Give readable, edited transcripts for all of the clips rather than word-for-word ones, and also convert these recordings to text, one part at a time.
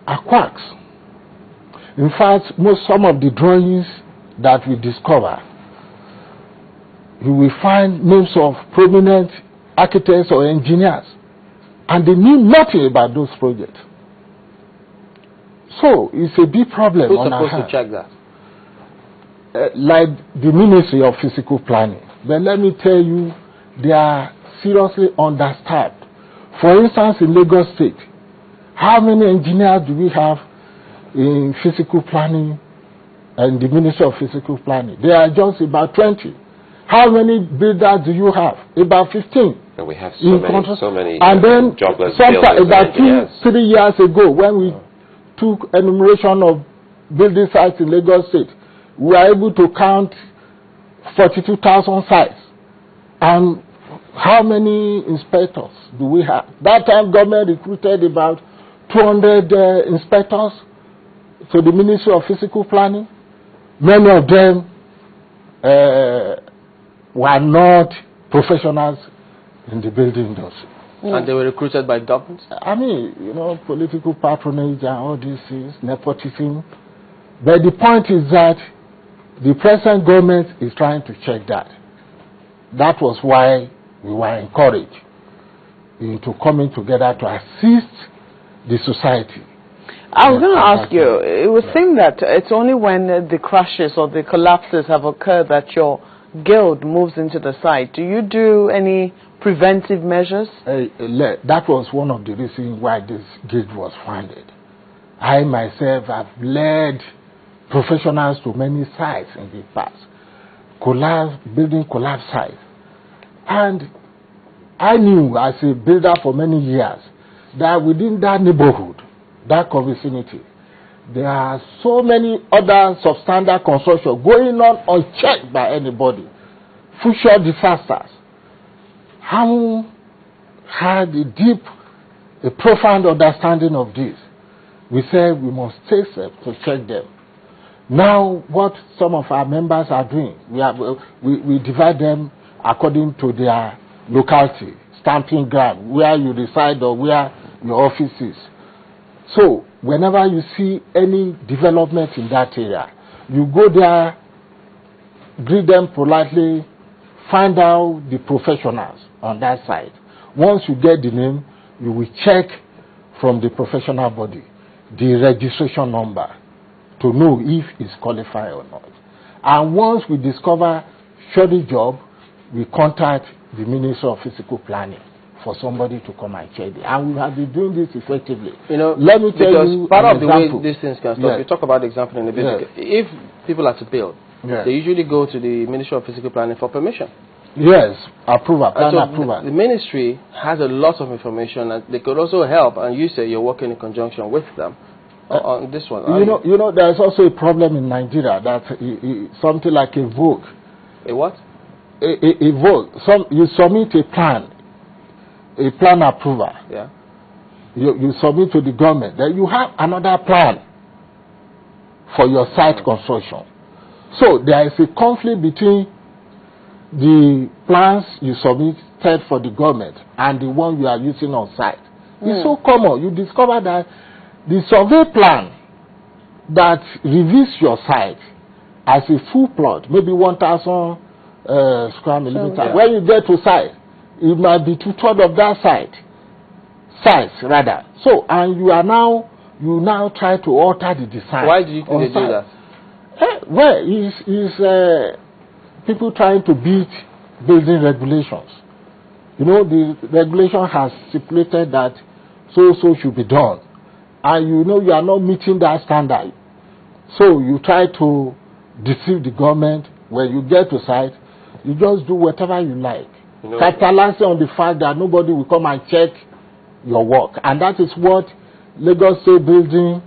are quacks. In fact, some of the drawings that we discover, you will find names of prominent architects or engineers, and they knew nothing about those projects. So it's a big problem. Who's supposed to check that? Like the Ministry of Physical Planning. But let me tell you, they are seriously understaffed. For instance, in Lagos State, how many engineers do we have in physical planning and the Ministry of Physical Planning? There are just about 20. How many builders do you have? About 15. And we have so many and then jobless sometime, builders about and 2-3 years ago, when we took enumeration of building sites in Lagos State, we were able to count 42,000 sites. And how many inspectors do we have? That time, government recruited about 200 inspectors to the Ministry of Physical Planning. Many of them were not professionals in the building industry. And they were recruited by government? I mean, you know, political patronage and all these things, nepotism. But the point is that the present government is trying to check that. That was why we were encouraged into coming together to assist the society. I was going to ask you, it would seem that it's only when the crashes or the collapses have occurred that your guild moves into the site. Do you do any preventive measures? That was one of the reasons why this guild was founded. I myself have led professionals to many sites in the past, building collapse sites. And I knew as a builder for many years that within that neighborhood, that vicinity, there are so many other substandard construction going on unchecked by anybody. Future disasters. How had a profound understanding of this? We said we must take steps to check them. Now, what some of our members are doing, we divide them according to their locality, stamping ground, where you reside or where your office is. So, whenever you see any development in that area, you go there, greet them politely, find out the professionals on that side. Once you get the name, you will check from the professional body the registration number to know if it's qualified or not. And once we discover shortage job, we contact the Ministry of Physical Planning for somebody to come and check it. And we have been doing this effectively. You know, let me tell you part of the way these things can stop. Yes. You talk about the example in the video. Yes. If people are to build, yes, they usually go to the Ministry of Physical Planning for permission. Yes, approval, approval. The ministry has a lot of information, and they could also help. And you say you're working in conjunction with them on this one. You know, there's also a problem in Nigeria that something like a vote. A what? A vote. You submit a plan approval. Yeah. You submit to the government. Then you have another plan for your site construction. So there is a conflict between the plans you submitted for the government and the one you are using on site. It's so common. You discover that the survey plan that reveals your site as a full plot, maybe 1,000 square millimeters. Yeah. When you get to site, it might be 2/3 of that size rather. So, and you now try to alter the design. Why do you think they do that? Well, it's people trying to beat building regulations. You know, the regulation has stipulated that so should be done. And you know you are not meeting that standard. So you try to deceive the government. When you get to site, you just do whatever you like. You know, capitalizing on the fact that nobody will come and check your work. And that is what Lagos State Building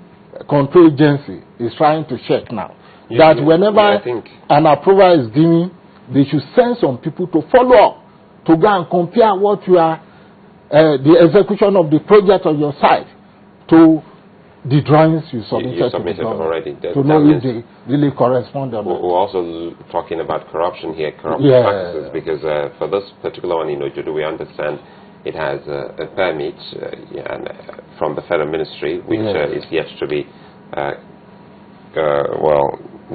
Control Agency is trying to check now. That whenever an approval is given, they should send some people to follow up, to go and compare what you are, the execution of the project on your site to the drawings you submitted to the government, already. To know if they really correspond or not. We're also talking about corruption here, practices, because for this particular one, you know, do we understand it has a permit from the Federal Ministry, which is yet to be,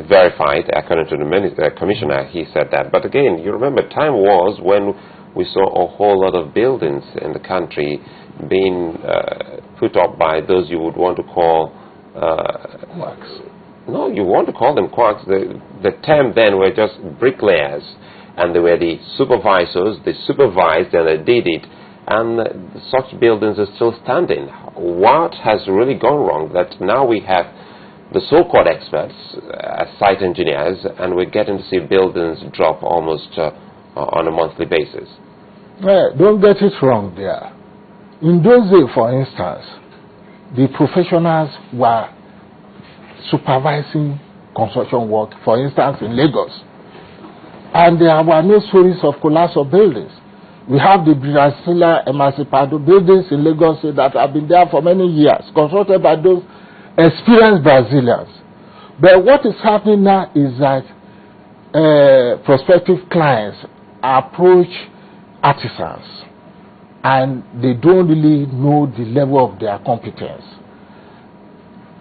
verified. According to the commissioner, he said that. But again, you remember, time was when we saw a whole lot of buildings in the country being put up by those you would want to call quacks. No, you want to call them quacks. The term then were just bricklayers, and they were the supervisors. They supervised and they did it, and such buildings are still standing. What has really gone wrong that now we have the so-called experts as site engineers, and we're getting to see buildings drop almost on a monthly basis? Don't get it wrong there. In those days, for instance, the professionals were supervising construction work, for instance, in Lagos. And there were no stories of collapse of buildings. We have the Brazilian Emancipado buildings in Lagos that have been there for many years, constructed by those experienced Brazilians. But what is happening now is that prospective clients approach artisans, and they don't really know the level of their competence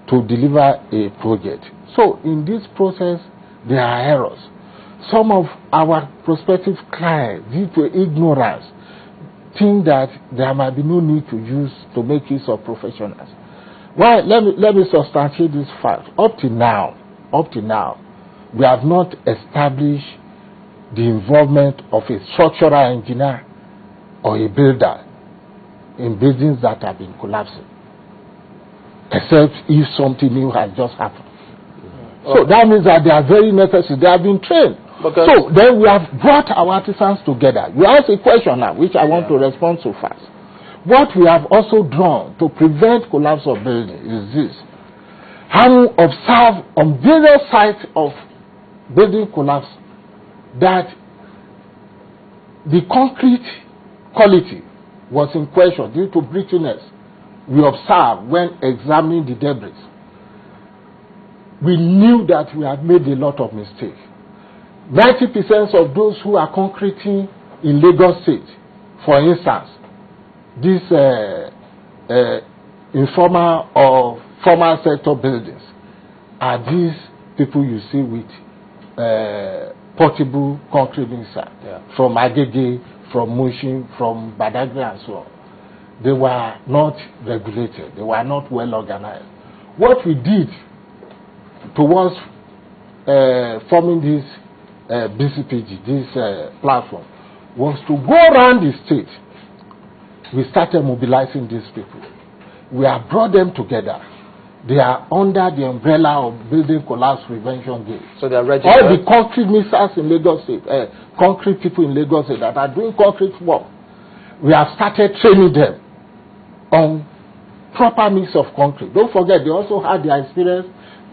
to deliver a project. So in this process, there are errors. Some of our prospective clients, due to ignorance, think that there might be no need to make use of professionals. Well, let me substantiate this fact. Up to now, we have not established the involvement of a structural engineer or a builder in buildings that have been collapsing, except if something new has just happened. So that means that they are very necessary. They have been trained. So then we have brought our artisans together. You ask a question now, which I want to respond to fast. What we have also drawn to prevent collapse of buildings is this. Having observed on various sites of building collapse that the concrete quality was in question due to brittleness, we observed when examining the debris. We knew that we had made a lot of mistakes. 90% of those who are concreting in Lagos State, for instance, these informal or formal sector buildings, are these people you see with portable concrete mixer from Agege, from Mushin, from Badagry and so on. They were not regulated. They were not well organized. What we did towards forming this BCPG, this platform, was to go around the state. We started mobilizing these people. We have brought them together. They are under the umbrella of Building Collapse Prevention Day. So they are registered? All the concrete mixers in Lagos State, concrete people in Lagos State that are doing concrete work, we have started training them on proper mix of concrete. Don't forget, they also had their experience.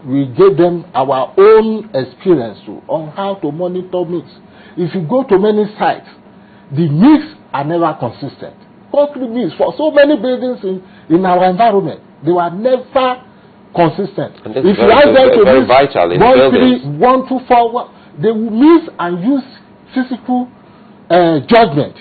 We gave them our own experience too on how to monitor mix. If you go to many sites, the mix are never consistent. Concrete mix for so many buildings in our environment, they were never consistent. If you ask them to mix 1, 3, 1, 2, 4, they will miss and use physical judgment.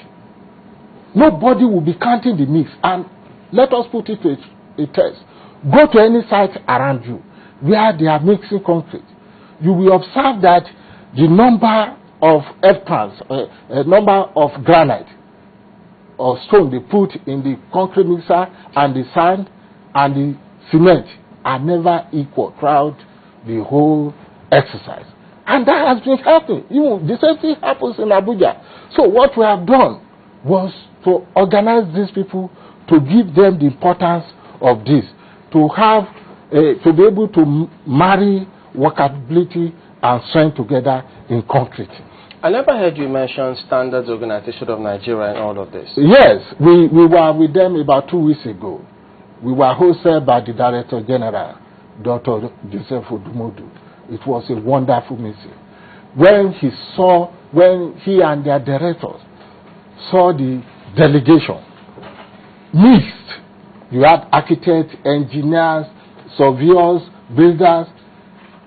Nobody will be counting the mix. And let us put it to a test. Go to any site around you where they are mixing concrete. You will observe that the number of F-pans, number of granite or stone they put in the concrete mixer and the sand and the cement are never equal throughout the whole exercise. And that has been happening. The same thing happens in Abuja. So what we have done was to organize these people, to give them the importance of this, to have, to be able to marry workability and strength together in concrete. I never heard you mention Standards Organization of Nigeria and all of this. Yes, we were with them about 2 weeks ago. We were hosted by the Director General, Dr. Joseph Odumodu. It was a wonderful meeting. When he and their directors saw the delegation mixed, you had architects, engineers, surveyors, builders,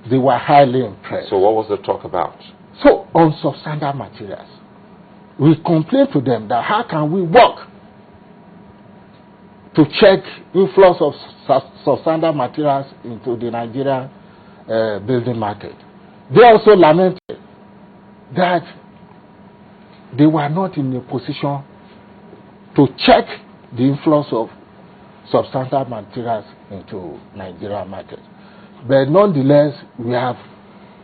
they were highly impressed. So what was the talk about? So on substandard materials, we complained to them that how can we work to check influx of substandard materials into the Nigerian building market. They also lamented that they were not in a position to check the influx of substandard materials into Nigerian market. But nonetheless, we have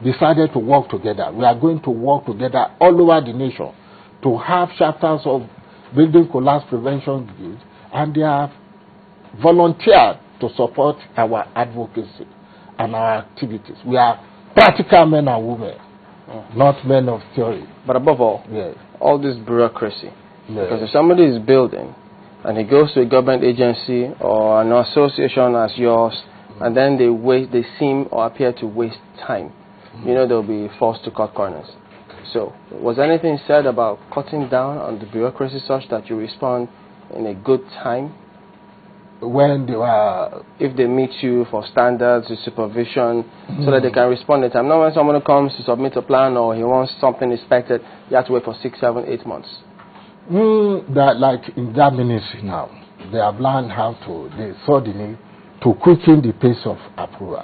decided to work together. We are going to work together all over the nation to have chapters of building collapse prevention guild, and they have volunteered to support our advocacy and our activities. We are practical men and women, not men of theory. But above all, all this bureaucracy. Because if somebody is building and he goes to a government agency or an association as yours, and then they seem or appear to waste time, you know they'll be forced to cut corners. So, was anything said about cutting down on the bureaucracy such that you respond in a good time? When they were... If they meet you for standards, the supervision, so that they can respond in time. Not when someone comes to submit a plan or he wants something inspected, you have to wait for 6, 7, 8 months. That, like in that ministry now, they have learned how to, they saw the need to quicken the pace of approval.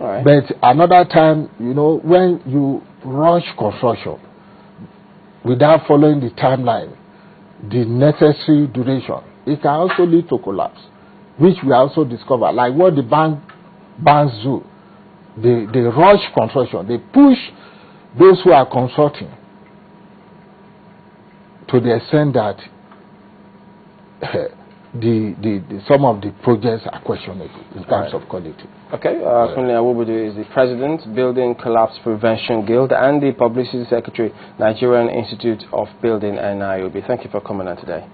All right. But another time, you know, when you rush construction without following the timeline, the necessary duration, it can also lead to collapse, which we also discover. Like what the banks do, they rush construction, they push those who are constructing to the extent that some of the projects are questionable in terms of quality. Okay, Kunle Awobodu is the President, Building Collapse Prevention Guild, and the Publicity Secretary, Nigerian Institute of Building and IOB. Thank you for coming on today.